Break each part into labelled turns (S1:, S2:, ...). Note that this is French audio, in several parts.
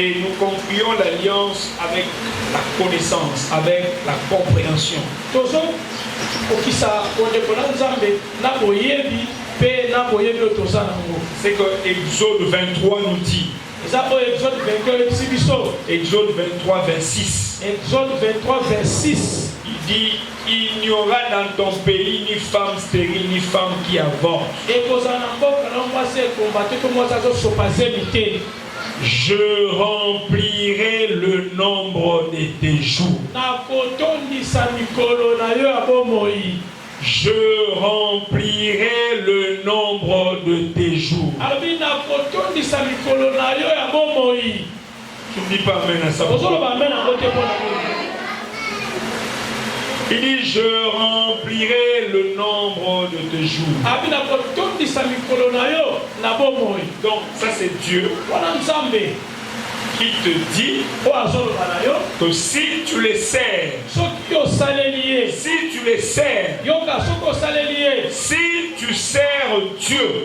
S1: Et nous concluons l'alliance avec la connaissance, avec la compréhension. C'est que Exode 23 nous dit. Exode 23, 26.
S2: Exode 23, 26.
S1: Il dit, il n'y aura dans ton pays ni femme stérile, ni femme qui avorte. Je remplirai le nombre de tes jours. Je remplirai le nombre de tes jours. Tu ne dis pas amen à ça. Il dit, je remplirai le nombre de tes jours. Donc, ça c'est Dieu qui te dit que si tu les sers, si tu les sers, si tu sers Dieu,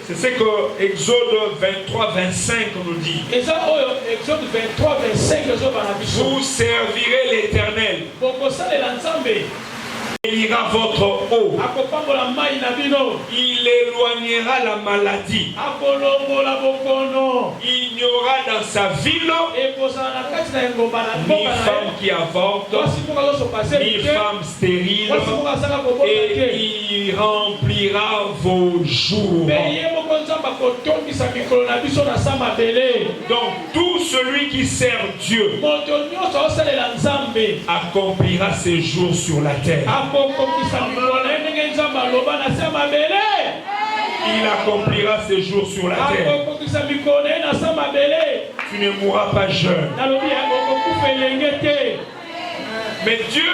S1: c'est ce que Exode 23, 25 nous dit. Vous servirez l'Éternel. Il ira votre eau. Il éloignera la maladie. Il n'y aura dans sa ville ni femme qui avorte, ni femme stérile, et il remplira vos jours. Donc tout celui qui sert Dieu accomplira ses jours sur la terre. Il accomplira ses jours sur la terre. Tu ne mourras pas jeune. Mais Dieu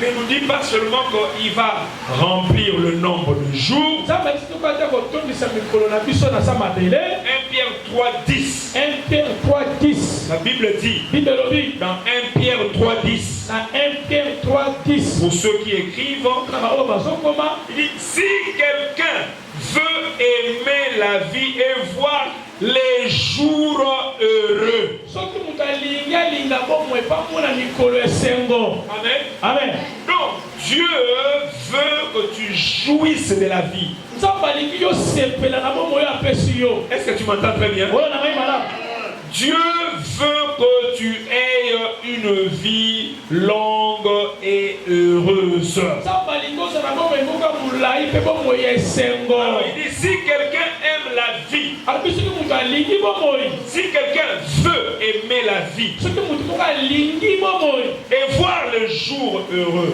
S1: ne nous dit pas seulement qu'il va remplir le nombre de jours. 1 Pierre 3,10. La Bible dit dans 1 Pierre 3,10. Pour ceux qui écrivent, il dit si quelqu'un veut aimer la vie et voir les jours heureux. Amen.
S2: Amen.
S1: Donc Dieu veut que tu jouisses de la vie. Est-ce que tu m'entends très bien? Dieu veut que tu aies une vie longue et heureuse. Alors il dit si quelqu'un aime la vie, si quelqu'un veut aimer la vie et voir le jour heureux,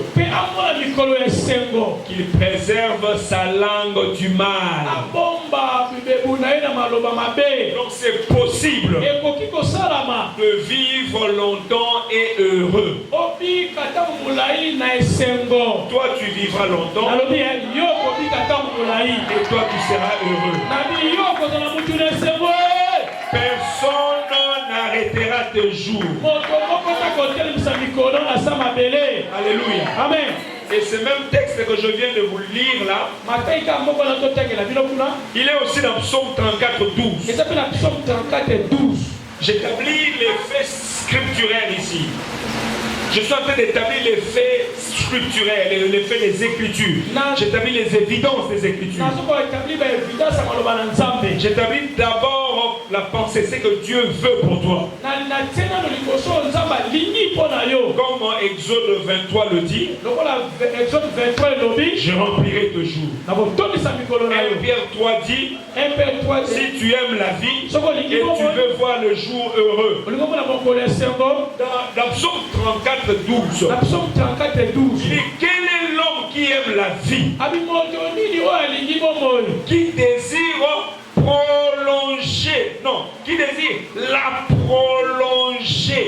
S1: qu'il préserve sa langue du mal. Donc c'est possible de vivre longtemps et heureux. Toi tu vivras longtemps et toi tu seras heureux. Personne n'arrêtera tes jours. Alléluia.
S2: Amen.
S1: Et ce même texte que je viens de vous lire là, il est aussi dans Psaume 34, 12. J'établis les faits scripturaires ici. Je suis en train d'établir les faits scripturaires, les faits des Écritures. J'établis les évidences des Écritures. J'établis d'abord la pensée, c'est que Dieu veut pour toi. Comme Exode 23 le dit, je remplirai tes jours. 1 Pierre 3 dit, si tu aimes la vie et tu veux voir le jour heureux. Dans Psaume 34, 12. Il dit, quel est l'homme qui aime la vie, qui désire prolonger, non, qui désire la prolonger,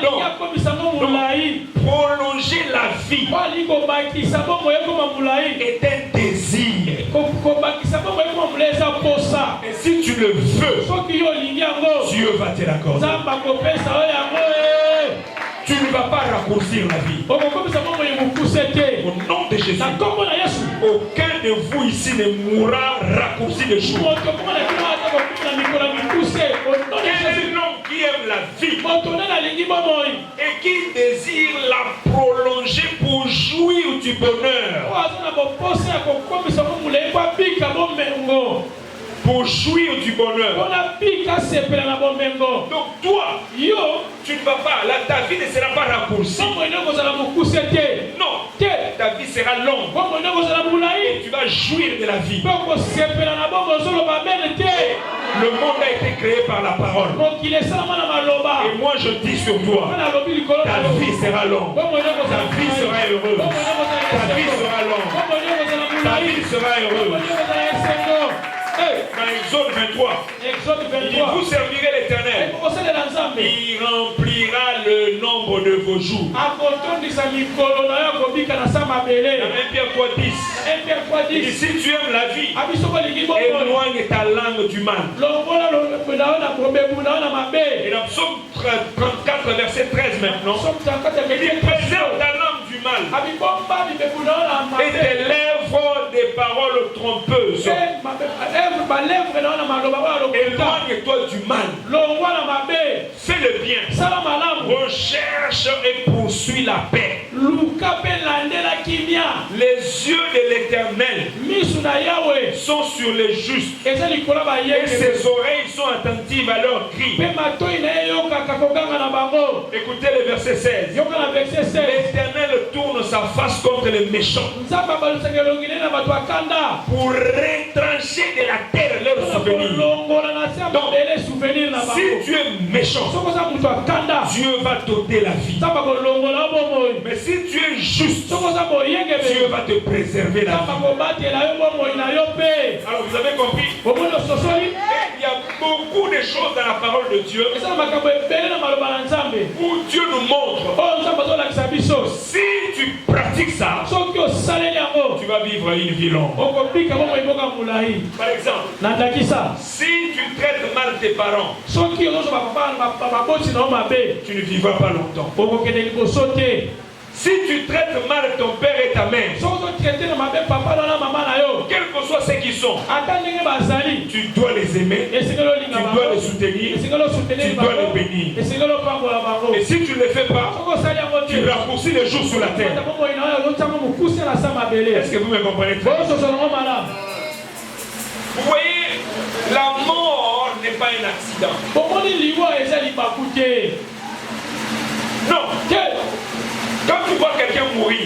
S1: donc, prolonger la vie est un désir. Et si tu le veux, Dieu va te l'accorder. tu ne vas pas raccourcir la vie. Au nom de Jésus, aucun de vous ici ne mourra raccourci de jours. Quel homme qui aime la vie et qui désire la prolonger pour jouir du bonheur. Pour jouir du bonheur. Donc toi, tu ne vas pas, ta vie ne sera pas raccourcie. Non, ta vie sera longue. Et tu vas jouir de la vie. Le monde a été créé par la parole. Et moi je dis sur toi, ta vie sera longue. Ta vie sera heureuse. Ta vie sera longue. Ta vie sera heureuse. Dans Exode 23, il vous servirez l'Éternel. Il remplira le nombre de vos jours. Dans 1 Pierre 3:10, il dit, si tu aimes la vie, éloigne ta langue du mal. Et dans Psaume 34, verset 13 maintenant, il dit, préserve ta langue du mal et tes lèvres des paroles trompeuses. Éloigne-toi du mal. Fais le bien. Recherche et poursuis la paix. Les yeux de l'Éternel sont sur les justes et ses oreilles sont attentives à leurs cris. Écoutez le verset 16. L'Éternel tourne sa face contre les méchants pour retrancher de la terre leurs souvenirs. Donc, si tu es méchant, Dieu va t'ôter la vie. Mais si tu es juste, Dieu va te préserver la vie. Alors vous avez compris? Il y a beaucoup de choses dans la parole de Dieu où Dieu nous montre. Si tu pratiques ça, tu vas vivre une vie longue. Par exemple, si tu traites mal tes parents, tu ne vivras pas longtemps. Si tu traites mal ton père et ta mère, quel que soit ce qu'ils sont, tu dois les aimer, tu dois les soutenir, tu dois les bénir. Et si tu ne le fais pas, tu raccourcis les jours sur la terre. Est-ce que vous me comprenez très bien? Vous voyez, la mort n'est pas un accident. Non. Quand tu vois quelqu'un mourir,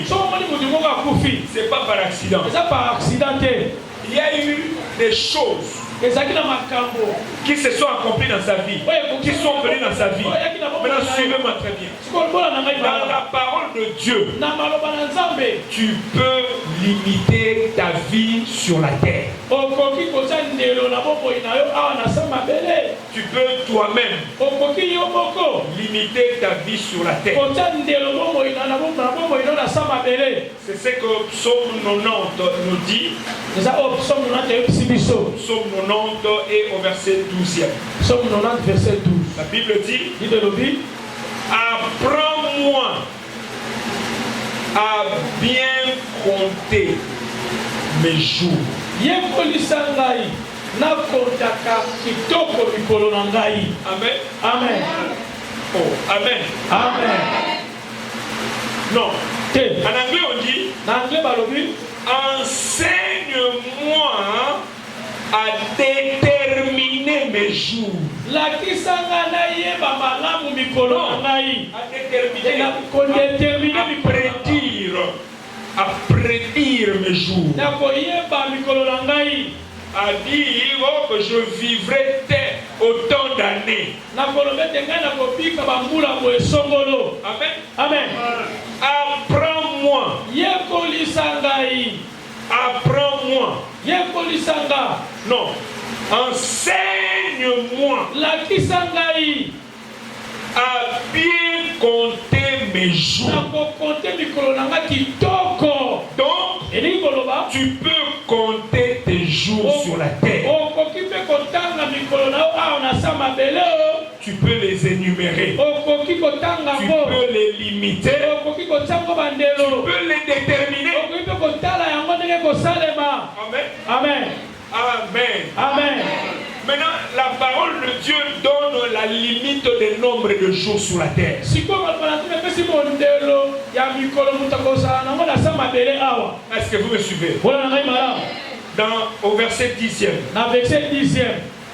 S1: c'est pas par accident. Il y a eu des choses qui se sont accomplies dans sa vie, qui sont venues dans sa vie. Maintenant, suivez-moi très bien. Dans la parole de Dieu, tu peux limiter ta vie sur la terre. Tu peux toi-même limiter ta vie sur la terre. C'est ce que Psaume 90 nous dit. Psaume 90 et au verset 12.
S2: Psaume 90, verset 12.
S1: La Bible dit, apprends-moi à bien compter mes jours. Amen.
S2: Amen.
S1: Oh, amen.
S2: Amen.
S1: Non. En anglais on dit, enseigne-moi à déterminer mes jours. Non. À prédire mes jours. À dire que je vivrai autant d'années. Amen.
S2: Amen.
S1: Apprends-moi. Apprends-moi. Non. Enseigne-moi à bien compter mes jours. Donc, tu peux compter tes jours sur la terre. Tu peux les énumérer. Tu peux les limiter. Tu peux les déterminer. Amen.
S2: Amen.
S1: Amen.
S2: Amen.
S1: Maintenant, la parole de Dieu donne la limite du nombre de jours sur la terre. Est-ce que vous me suivez? Au verset 10e.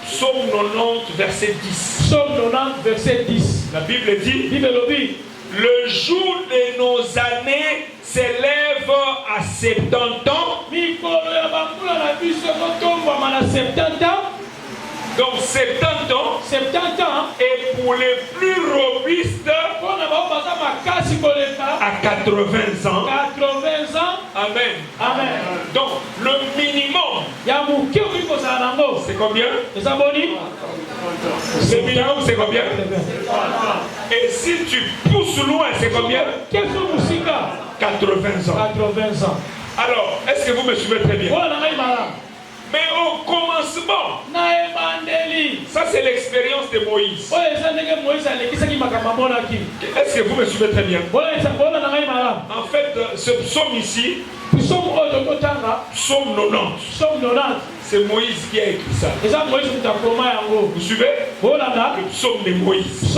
S1: Psaume 90, verset 10.
S2: Psaume 90, verset 10.
S1: La Bible dit, le jour de nos années s'élève à 70 ans. Donc 70 ans. Et pour les plus robustes, à 80 ans. Amen.
S2: Amen.
S1: Donc le minimum, c'est combien? Le minimum, c'est combien? Et si tu pousses loin, c'est combien? 80 ans. Alors, est-ce que vous me suivez très bien? Mais au commencement, ça c'est l'expérience de Moïse. Est-ce que vous me suivez très bien? En fait, ce psaume ici, psaume 90, c'est Moïse qui a écrit ça. Vous suivez? Le psaume de Moïse.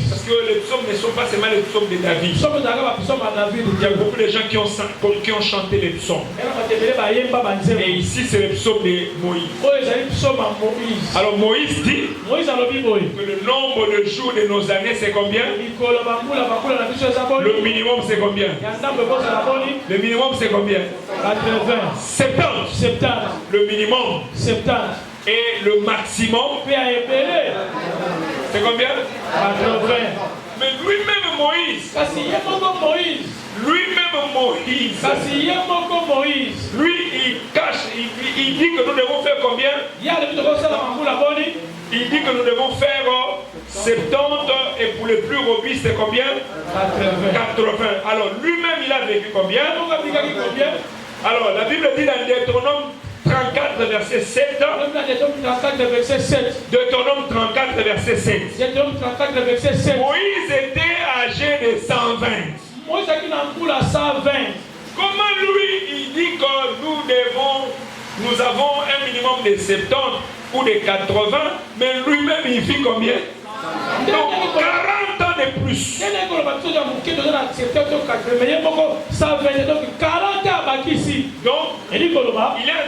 S1: Parce que les psaumes ne sont pas seulement les psaumes de David. Il y a beaucoup de gens qui ont chanté les psaumes. Et ici c'est le psaume de Moïse. Alors Moïse dit que le nombre de jours de nos années c'est combien? Le minimum c'est combien? Le minimum c'est combien? 70. Le minimum. Et le maximum, c'est combien?
S2: 80.
S1: Mais lui-même Moïse, lui il cache, il dit que nous devons faire combien? Il dit que nous devons faire 70 et pour les plus robustes c'est combien? 80. Alors lui-même il a vécu combien? Alors la Bible dit dans Deutéronome 34 verset 7. Deutéronome 34 verset 7. Moïse était âgé de 120. Comment lui il dit que nous avons un minimum de 70 ou de 80, mais lui-même il vit combien? Donc 40 ans de plus. Donc il est en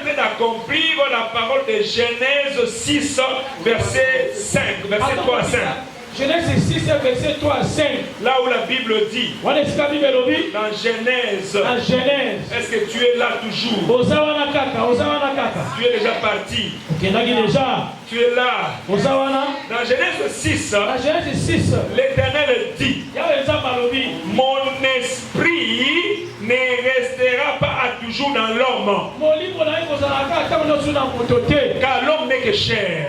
S1: train d'accomplir la parole de Genèse 6 verset 5, verset 3 à 5.
S2: Genèse 6, verset 3 à 5.
S1: Là où la Bible dit, dans Genèse, est-ce que tu es là toujours? Tu es déjà parti. Tu es là. Dans Genèse 6, l'Éternel dit, mon esprit ne restera pas à toujours dans l'homme. Car l'homme n'est que chair.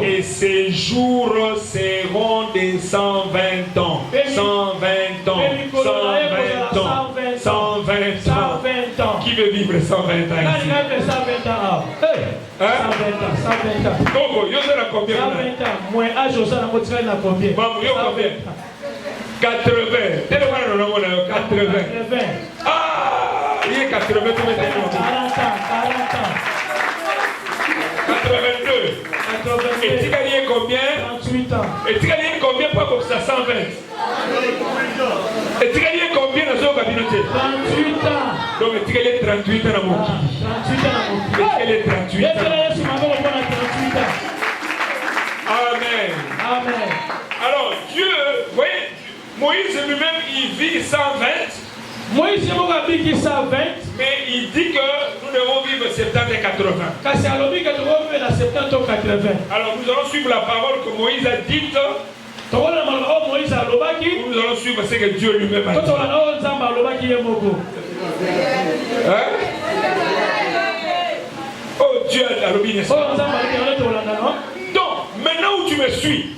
S1: Et ses jours seront de 120 ans. 120 ans. 120 ans. 120 ans. Qui veut vivre 120 ans ici? 120 ans. Donc, il y a combien? 120 ans. Moi, âge aux ans, combien? 80. 80. Ah, il est 80. 40 ans. 82. Et tu gagnes combien? 38 ans. Et tu gagnes combien pour comme ça? 120. Et tu gagnes combien dans ce communauté? 38 ans. Donc tu gagnes 38 ans dans mon qui? 38 ans dans mon qui? Tu gagnes 38 ans. Amen. Amen. Alors Dieu, vous voyez, Moïse lui-même il vit 120. Moïse vit 120. Mais il dit que nous devons vivre 70 et 80. Alors nous allons suivre la parole que Moïse a dite. Nous allons suivre ce que Dieu lui-même a dit. Hein? Oh Dieu a la robine. Donc maintenant où tu me suis,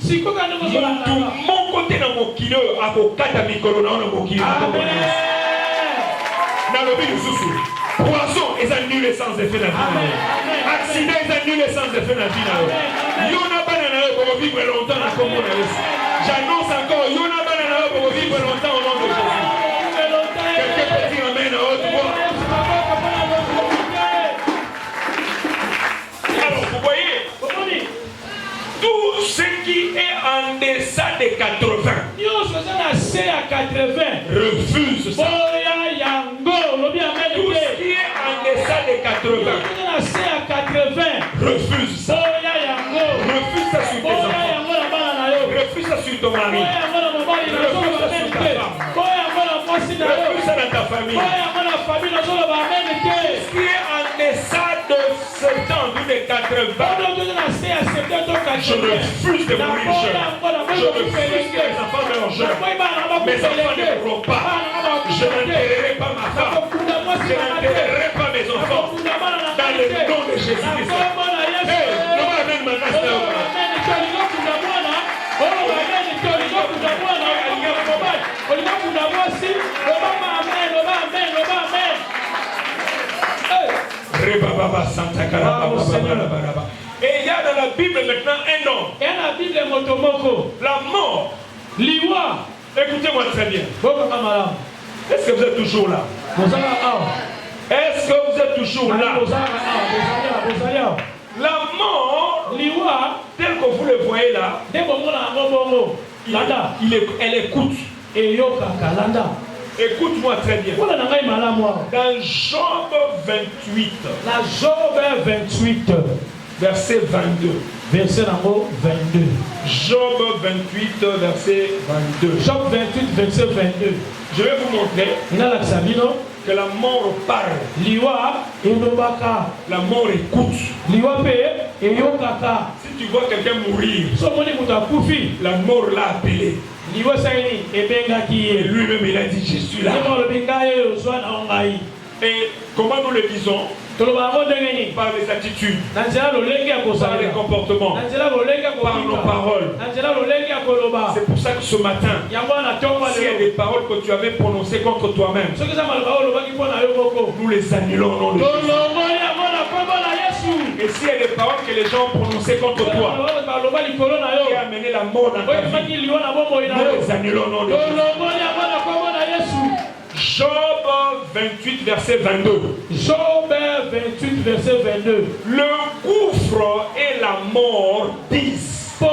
S1: mon côté dans mon kilo, à Bokata Mikolo, dans mon kilo. Dans le but du sous. Poisson, ils annulent sans effet dans la vie. Accident, ils annulent sans effet dans la vie. Il y en a pas dans la vie pour vivre longtemps dans le monde. J'annonce encore, Yona Banana pour vivre longtemps au nom de Jésus. Quelqu'un peut dire Amen à haute voix. Alors, vous voyez, tout ce qui est en deçà de 80 refuse ça. Tout ce qui est en deçà de 80 refuse ça. Refuse ça sur tes enfants. Refuse ça sur ton mari. Refuse ça sur ta femme. Refuse ça dans ta famille. Tout ce qui est en deçà de 70 ou de 80, je refuse de mourir jeune. Je refuse que mes enfants meurent jeunes. Mes enfants ne mourront pas. Je n'enterrerai pas ma femme. Je n'enterrerai pas mes enfants. Dans le nom de Jésus-Christ. Hey, non, amen, et il y a dans la Bible maintenant un nom. La mort. Écoutez-moi très bien. Est-ce que vous êtes toujours là? Est-ce que vous êtes toujours là? La mort, telle que vous le voyez là, elle écoute. Écoute-moi très bien. Dans Job 28, verset 22. Job 28, verset 22.
S2: Job 28, verset 22.
S1: Je vais vous montrer que la mort parle. La mort écoute. Si tu vois quelqu'un mourir, la mort l'a appelé. Et lui-même il a dit je suis là. Et comment nous le disons? Par les attitudes, par les comportements, par nos paroles. C'est pour ça que ce matin, s'il y a des paroles que tu avais prononcées contre toi-même, nous les annulons au nom de Jésus. Et s'il y a des paroles que les gens ont prononcées contre toi, qui a amené la mort dans ta vie, nous les annulons au nom de Jésus. Job 28, verset 22.
S2: Job 28, verset 22.
S1: Le gouffre et la mort disent. Non,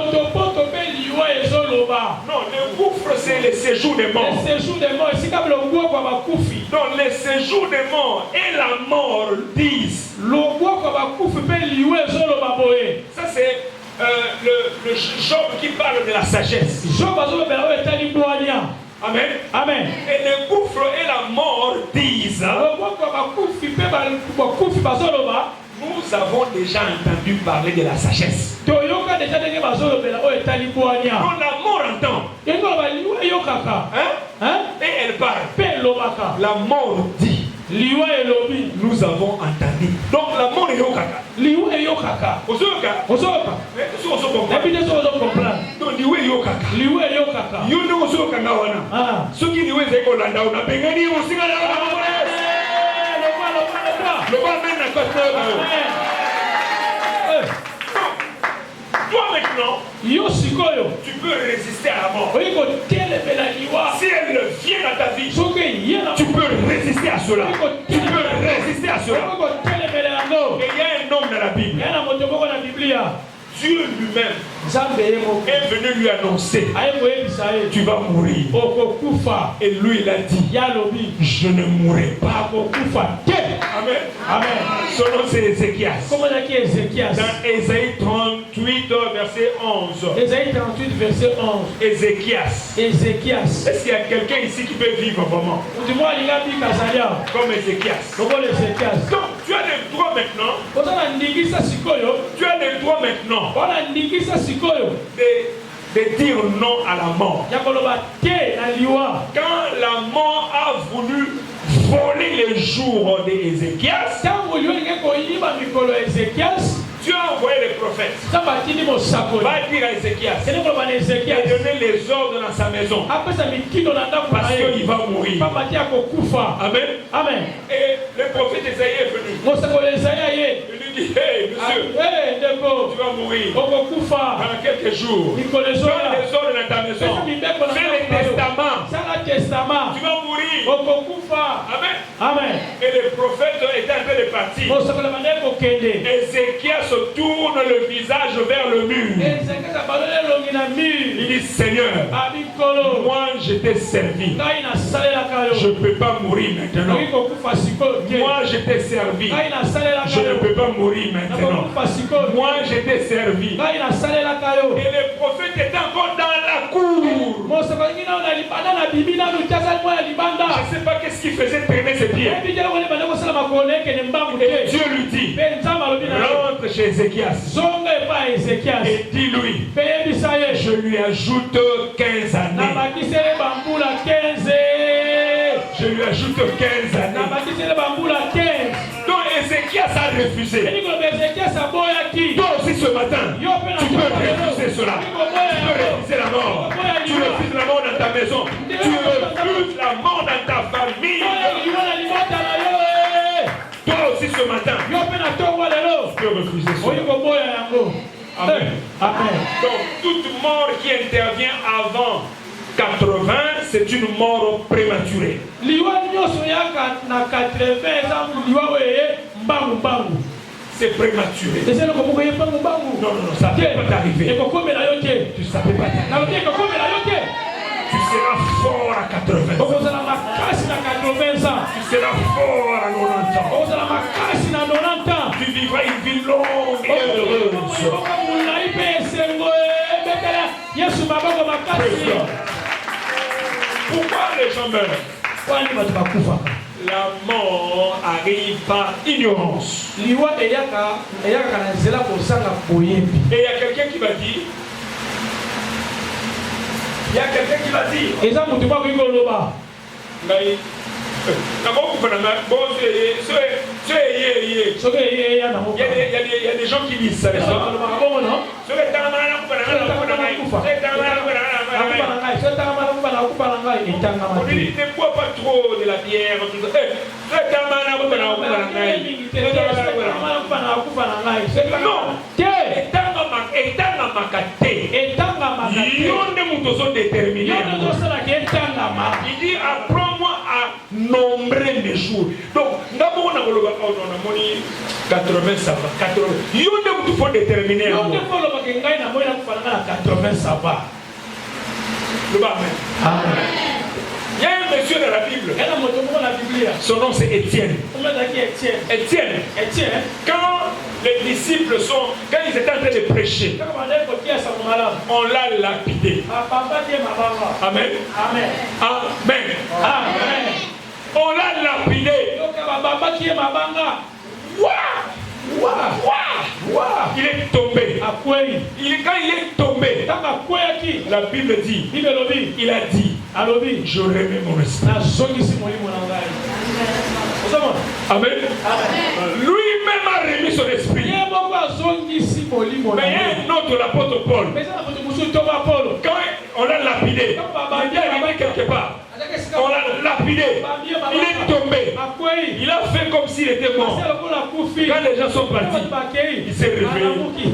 S1: le gouffre c'est le séjour des morts.
S2: Le séjour des morts.
S1: Donc le séjour des morts et la mort disent. Ça c'est le Job qui parle de la sagesse. Amen.
S2: Amen.
S1: Et le gouffre et la mort disent. Nous avons déjà entendu parler de la sagesse. Donc la mort entend. Hein? Et elle parle. La mort dit. Nous avons entendu. Donc la mort est yokaka. Donc liwe yokaka. Yono osoka na wana. Soki liwe zeko landa ona bengani osinga na wana. Le va même na côté. Toi maintenant, tu peux résister à la mort. Si elle vient dans ta vie, tu peux résister à cela. Tu peux résister à cela. Et il y a un homme dans la Bible. Dieu lui-même est venu lui annoncer, tu vas mourir. Et lui il a dit, je ne mourrai pas. Amen.
S2: Amen.
S1: Son nom c'est Ézéchias. Dans Ésaïe 38 verset 11.
S2: Ésaïe 38 verset 11.
S1: Ézéchias. Est-ce qu'il y a quelqu'un ici qui peut vivre vraiment comme Ézéchias? Donc tu as le droit maintenant. Tu as le droit maintenant de dire non à la mort. Quand la mort a voulu voler les jours d'Ézéchias, Dieu a envoyé les prophètes. Va dire à Ézéchias, il a donné les ordres dans sa maison. Parce qu'il va mourir. Amen.
S2: Amen.
S1: Et le prophète Esaïe est venu. Il lui dit, hey monsieur, tu vas mourir dans quelques jours. Tu as les ordres dans ta maison. Fais le testament. Tu vas mourir. Amen.
S2: Amen.
S1: Et le prophète était un peu de parti. Ézéchias se tourne le visage vers le mur. Il dit Seigneur, moi je t'ai servi. Je ne peux pas mourir maintenant. Moi je t'ai servi. Je ne peux pas mourir maintenant. Moi je t'ai servi. Et le prophète était encore dans la cour. Je ne sais pas qu'est-ce qui faisait traîner ses pieds. Et Dieu lui dit, rentre chez Ézéchias et dis-lui, je lui ajoute 15 années. Je lui ajoute 15 années. Donc Ézéchias a refusé. Toi aussi ce matin, tu peux refuser cela. Tu peux refuser la mort. Tu refuses la mort dans ta maison. Tu refuses la mort dans ta famille. Toi aussi ce matin, tu peux refuser cela. Amen. Amen. Donc toute mort qui intervient avant 80, c'est une mort prématurée. C'est prématuré. Non, ça ne peut pas t'arriver. Ça peut pas t'arriver. Tu seras fort à 80 ans. Tu seras fort à 90 ans. Tu vivras une vie longue et heureuse. Pourquoi les gens meurent? La mort arrive par ignorance. Et il y a quelqu'un qui va dire. Il y a quelqu'un qui va dire. Il y a des gens qui disent ça. On dit ne bois pas trop de la bière. Il dit apprends-moi à nombrer mes jours. Donc d'abord on a 80 ça va. 80. Il faut déterminer. Amen. Il y a un monsieur dans la Bible. Son nom c'est Étienne. Étienne. Quand les disciples quand ils étaient en train de prêcher, on l'a lapidé. Amen. Amen. Amen. Amen. On l'a lapidé. Il est tombé. Quand il est tombé, la Bible dit, il a dit, je remets mon esprit. Amen. Lui-même a remis son esprit. Mais il y a un autre, l'apôtre Paul. Quand on l'a lapidé, il est arrivé quelque part. On l'a lapidé. Il est tombé. Il a fait comme s'il était mort. Quand les gens sont partis, il s'est réveillé.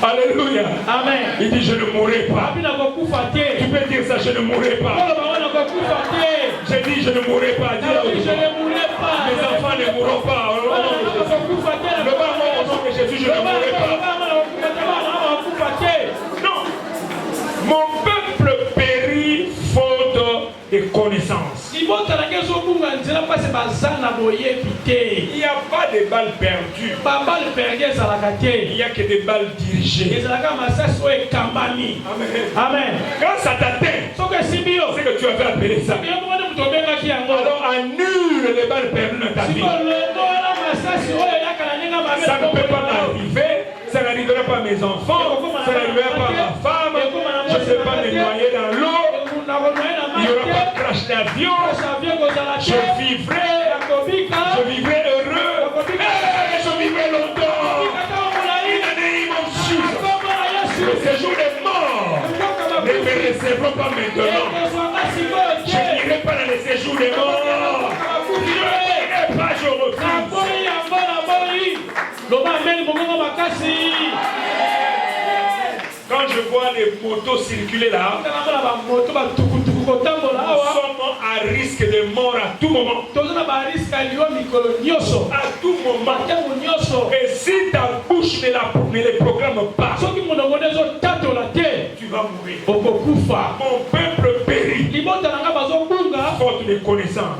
S1: Alléluia. Amen. Il dit je ne mourrai pas. Tu peux dire ça, je ne mourrai pas. J'ai dit je ne mourrai pas. Mes enfants ne mourront pas. Le bas mort au nom de Jésus, je ne mourrai pas. Non. Mon peuple périt faute de connaissances. Il n'y a pas de balles perdues. Il n'y a que des balles dirigées. Amen. Quand ça t'atteint, c'est que tu avais appelé ça. Alors annule les balles perdues dans ta vie. Ça ne peut pas m'arriver. Ça n'arrivera pas à mes enfants. Ça n'arrivera pas à ma femme. Je ne vais pas me noyer dans l'eau. Il n'y aura pas de crash d'avion. Je vivrai heureux. Je vivrai longtemps. In the name of Jesus. Le séjour des morts ne me recevront pas maintenant. Je n'irai pas dans le séjour des morts. Je n'irai pas, je refuse. Quand je vois les motos circuler là, nous sommes à risque de mort à tout moment. À tout moment. Et si ta bouche ne les programme pas, tu vas mourir. Mon peuple périt faute de connaissance.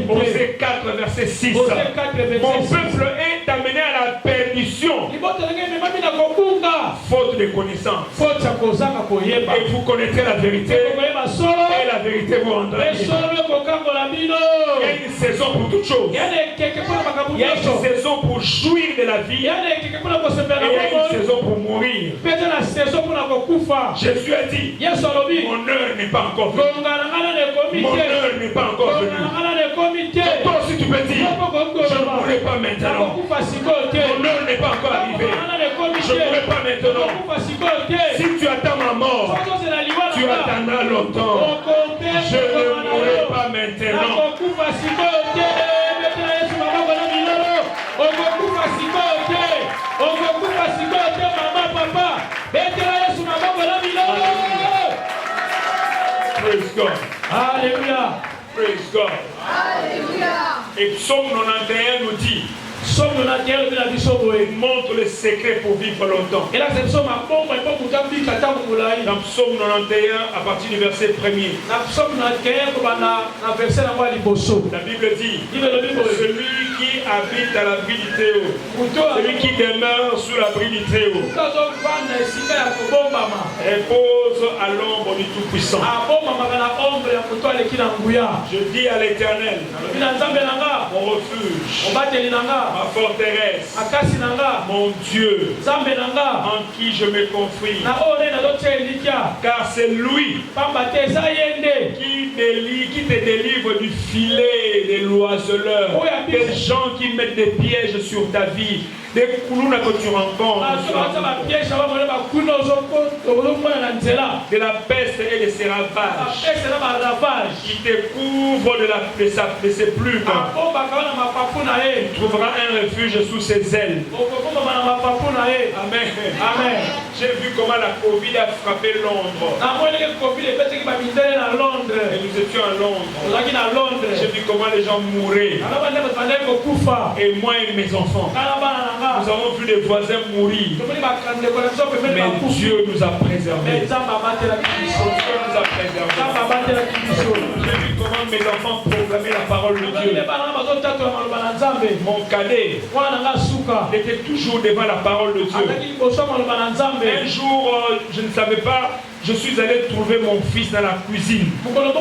S1: Osée 4, verset 6. Mon peuple est amené à la perdition faute de connaissance. Et vous connaîtrez la vérité, et la vérité vous rendra libre. Il y a une saison pour toute chose. Il y a une saison pour jouir de la vie, et il y a une saison pour mourir. Jésus a dit, mon heure n'est pas encore venue. Mon heure n'est pas encore venue. Toi aussi tu peux dire, je ne mourrai pas maintenant. Mon heure n'est pas encore arrivée. Je ne mourrai pas maintenant. Si tu attends ma mort, tu attendras longtemps. Je ne mourrai pas maintenant. Praise God.
S2: Alléluia.
S1: Praise God.
S3: Alléluia.
S1: Et Psaume 91 nous dit, montre le secret pour vivre longtemps. Dans Psaume 91, à partir du verset 1er, la Bible dit, celui qui habite à l'abri du Très-Haut, celui qui demeure sous l'abri du Très-Haut, repose à l'ombre du Tout-Puissant. Je dis à l'Éternel, mon refuge, ma forteresse, mon Dieu, en qui je me confie, car c'est lui qui te délivre du filet des loiseleurs, des gens qui mettent des pièges sur ta vie, des coulours que tu rencontres, de la peste et de ses ravages, qui te couvre de ses plumes. Tu trouveras un refuge sous ses ailes. Amen.
S2: Amen.
S1: J'ai vu comment la Covid a frappé Londres. Et nous étions à Londres. J'ai vu comment les gens mouraient. Et moi et mes enfants, nous avons vu les voisins mourir. Mais Dieu nous a préservés. J'ai vu comment mes enfants proclamaient la parole de Dieu. Mon cadet était toujours devant la parole de Dieu. Un jour, je ne savais pas, je suis allé trouver mon fils dans la cuisine. Pendant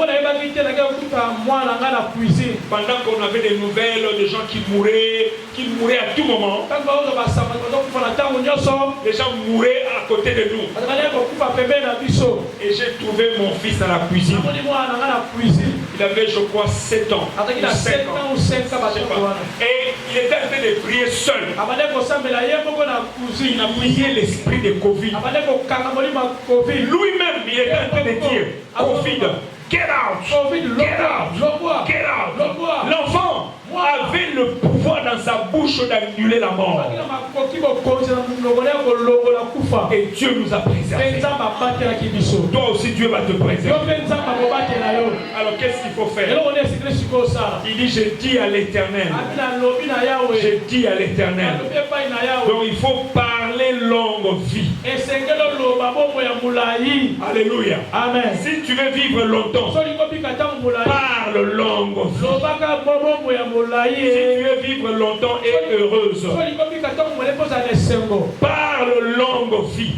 S1: qu'on avait des nouvelles de gens qui mouraient à tout moment. Les gens mouraient à côté de nous. Et j'ai trouvé mon fils dans la cuisine. Il avait, je crois, 7 ans. Et il était en train de prier seul. Il a prié l'esprit de Covid. Lui-même, il était en train de dire, Covid, get out, get out, get out. L'enfant avait le pouvoir dans sa bouche d'annuler la mort. Et Dieu nous a préservés. Toi aussi Dieu va te préserver. Alors qu'est-ce qu'il faut faire? Il dit, je dis à l'Éternel. Je dis à l'Éternel. Donc il faut parler longue vie. Alléluia.
S2: Amen.
S1: Si tu veux vivre longtemps, parle longue vie. Si tu veux vivre longtemps et heureuse, parle longue vie.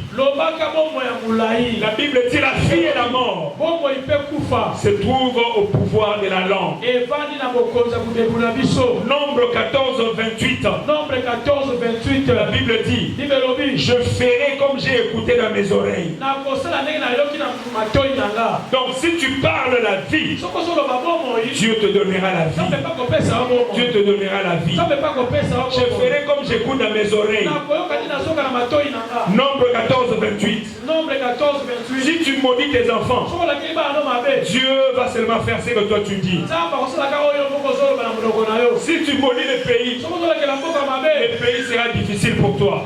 S1: La Bible dit la vie et la mort se trouvent au pouvoir de la langue. Nombre 14, 28. La Bible dit, je ferai comme j'ai écouté dans mes oreilles. Donc si tu parles la vie, Dieu te donnera la vie. Dieu te donnera la vie. Je ferai comme j'écoute dans mes oreilles. Nombre 14, 28. Si tu maudis tes enfants, Dieu va seulement faire ce que toi tu dis. Si tu maudis le pays sera difficile pour toi.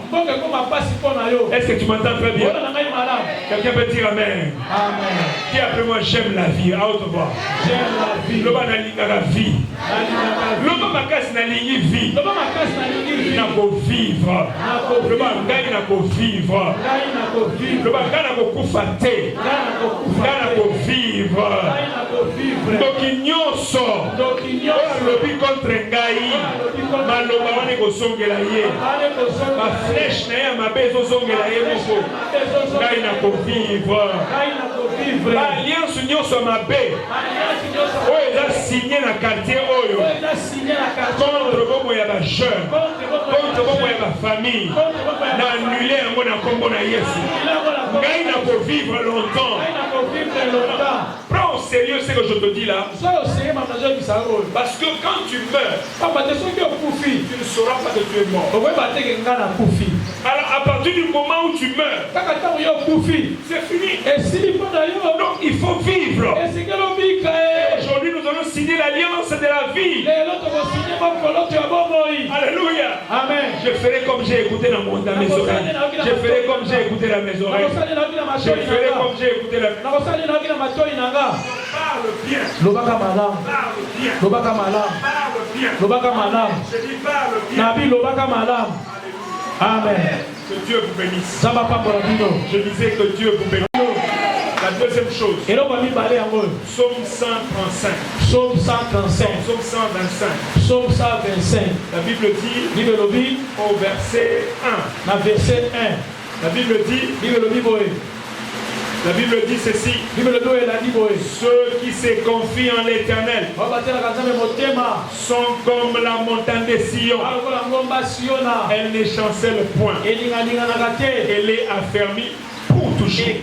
S1: Est-ce que tu m'entends très bien? Quelqu'un peut dire Amen.
S2: Amen.
S1: Dis après moi, j'aime la vie. À haute voix.
S2: J'aime la vie.
S1: L'homme a la vie. L'homme a casse la ligne vie. Il n'a qu'au vivre. Le bagage n'a qu'au vivre. Le bagage n'a qu'au couffater. N'a qu'au vivre. Donc il y a sort. Le but contre Ngaï. Maloba wane ko songela ye. Ma flèche na ya mabe zo songela ye moko. Ngai na ko vivre. Alliance nyonso mabe. Oyo eza signé na quartier oyo. Contre bomo ya ba jeune. Contre bomo ya ba famille. Na annuler yango na kombo na Yesu. Ngai na ko vivre longtemps. Prends au sérieux ce que je te dis là. Parce que quand tu meurs, tu ne sauras pas que tu es mort. Alors à partir du moment où tu meurs, c'est fini. Donc il faut vivre. Aujourd'hui nous allons signer l'alliance de la vie. Alléluia.
S2: Amen.
S1: Je ferai comme j'ai écouté dans mes oreilles. Je ferai comme j'ai écouté dans mes oreilles. Je ferai comme j'ai écouté dans mes oreilles. Parle bien. Parle bien. Parle bien. Je dis parle bien.
S2: Amen.
S1: Que Dieu vous bénisse. Je disais que Dieu vous bénisse. La deuxième chose. Psaume 135.
S2: Psaume 135.
S1: Psaume 125.
S2: Psaume 125.
S1: La Bible dit au verset 1.
S2: Verset 1.
S1: La Bible dit ceci. Ceux qui se confient en l'Éternel sont comme la montagne de Sion. Elle ne chancelle point. Elle est affermie pour toujours.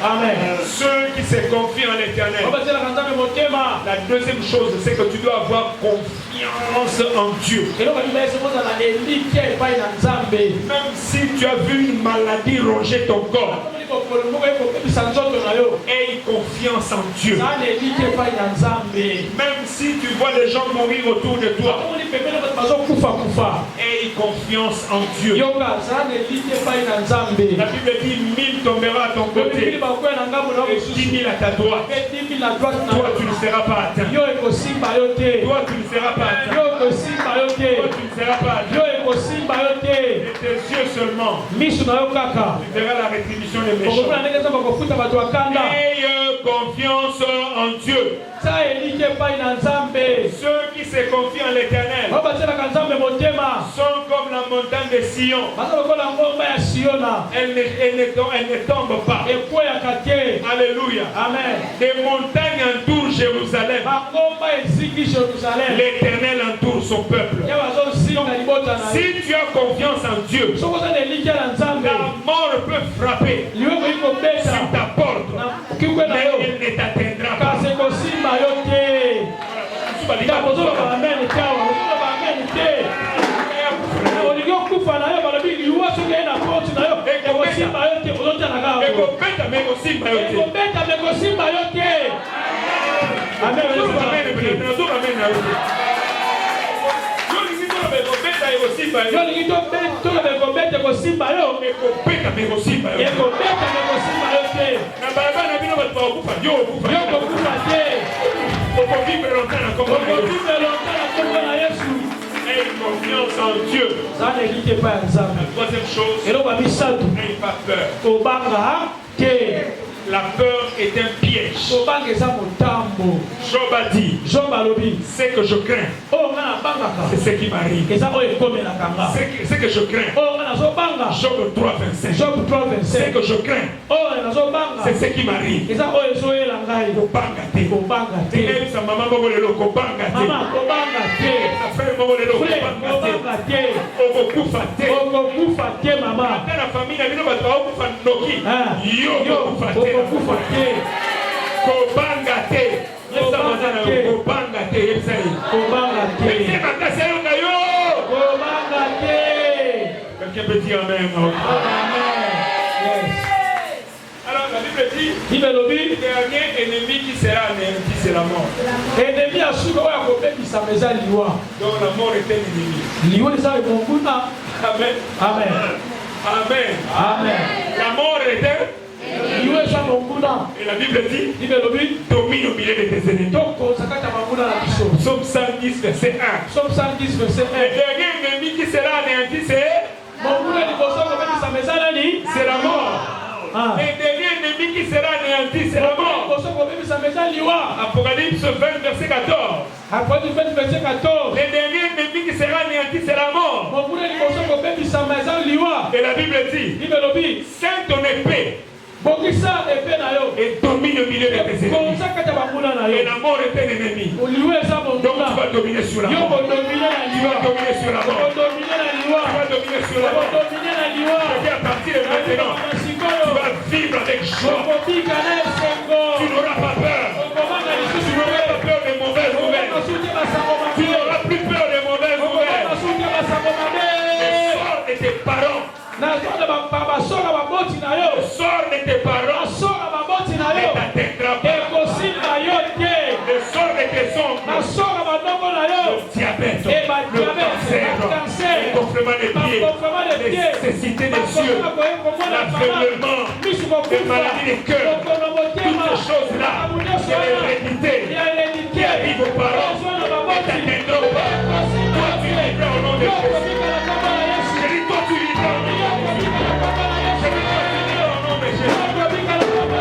S1: Amen. Ceux qui se confient en l'Éternel. La deuxième chose, c'est que tu dois avoir confiance en Dieu. Même si tu as vu une maladie ronger ton corps, aie confiance en Dieu. Même si tu vois les gens mourir autour de toi, aie confiance en Dieu. La Bible dit 1000 tombera à ton côté et 10 000 à ta droite. Toi tu ne seras pas atteint. Toi tu ne seras pas atteint. Toi tu ne seras pas atteint. Et tes yeux seulement, tu verras la rétribution des méchants. Aie confiance en Dieu. Ceux qui se confient en l'Éternel sont comme la montagne de Sion. Elle ne tombe pas. Alléluia.
S2: Amen.
S1: Des montagnes entourent Jérusalem. L'Éternel entoure son peuple. Si tu as confiance en Dieu, la mort peut frapper sur ta porte, mais elle ne t'atteindra pas. Confiance en Dieu. La troisième chose, n'aie pas peur. La peur est un piège. Job a dit, ce que je crains, c'est ce qui m'arrive. Ce que je crains, Job 3:25. Ce que je crains, c'est ce qui m'arrive. Quelqu'un peut dire Amen. Alors la Bible dit,
S2: Bible
S1: le
S2: elobi
S1: dernier ennemi qui sera anéanti, c'est la mort.
S2: ennemi asuka oyo akobebisa eza liwa.
S1: Donc la mort est un ennemi.
S2: Liwa eza monguna.
S1: Amen.
S2: Amen.
S1: Amen.
S2: Amen.
S1: La mort est un.
S2: Liwa eza monguna.
S1: Et la Bible dit,
S2: Bible elobi
S1: domine au milieu de tes ennemis.
S2: tokozaka ta manguna na biso.
S1: Psaume 110, verset 1.
S2: Psaume 110 verset
S1: Le
S2: 1.
S1: dernier ennemi qui sera anéanti, c'est
S2: Monguna liboso kobebisa eza nani?
S1: la mort.
S2: Ah.
S1: Le dernier ennemi qui sera anéanti, c'est la mort.
S2: Liboso kobebisa eza liwa.
S1: Apocalypse 20, verset 14.
S2: Apocalypse 20 verset 14.
S1: Le dernier ennemi qui sera anéanti, c'est la mort.
S2: Monguna liboso kobebisa eza liwa.
S1: Et la Bible dit,
S2: Bible elobi
S1: saigne ton épée
S2: bokisa epée na yo.
S1: et domine au milieu de tes ennemis.
S2: Kozaka ta manguna na
S1: Et
S2: yo.
S1: la mort est un ennemi.
S2: Liwa eza
S1: Donc tu
S2: monguna.
S1: vas dominer sur la
S2: Yo
S1: mort.
S2: kodomine na
S1: Tu vas
S2: liwa.
S1: dominer sur la mort.
S2: Kodomine na liwa.
S1: Tu vas dominer sur la mort.
S2: Kodomine na liwa.
S1: Et à partir de maintenant, tu vas vivre avec joie.
S2: Okobika na esengo.
S1: Tu n'auras pas peur.
S2: Okomanga
S1: Tu
S2: lisusu
S1: n'auras pas peur des mauvaises nouvelles.
S2: Okosuki basango
S1: Tu
S2: mabe.
S1: n'auras plus peur des mauvaises nouvelles.
S2: Okosuki basango mabe.
S1: Le sort de tes parents,
S2: Nazona basoka baboti na yo.
S1: le sort de tes parents
S2: Basoka baboti na
S1: ne
S2: yo.
S1: t'atteindra pas.
S2: Ekosimba yo te.
S1: Le sort de tes oncles,
S2: Basoka badongo na yo.
S1: le diabète,
S2: Et bah,
S1: le
S2: diabète,
S1: cancer, le gonflement des pieds,
S2: Bakonkama de
S1: les
S2: pied.
S1: cécité des cieux, l'aveuglement, les maladies des cœurs, toutes ces choses-là, c'est l'hérédité qui arrive aux parents, ne t'atteindront pas. Toi, tu vivras au nom de Jésus. Je dis, toi, tu vivras au nom de Jésus. Je dis, toi, tu vivras au nom de Jésus.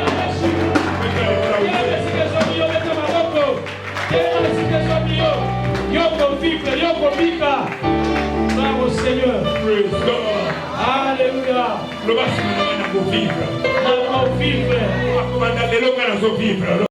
S2: Bravo Seigneur.
S1: Praise God.
S2: Alléluia.
S1: Le bas, c'est maintenant vivre.
S2: Nous allons vivre.
S1: Comment dans les lois, nous allons vivre.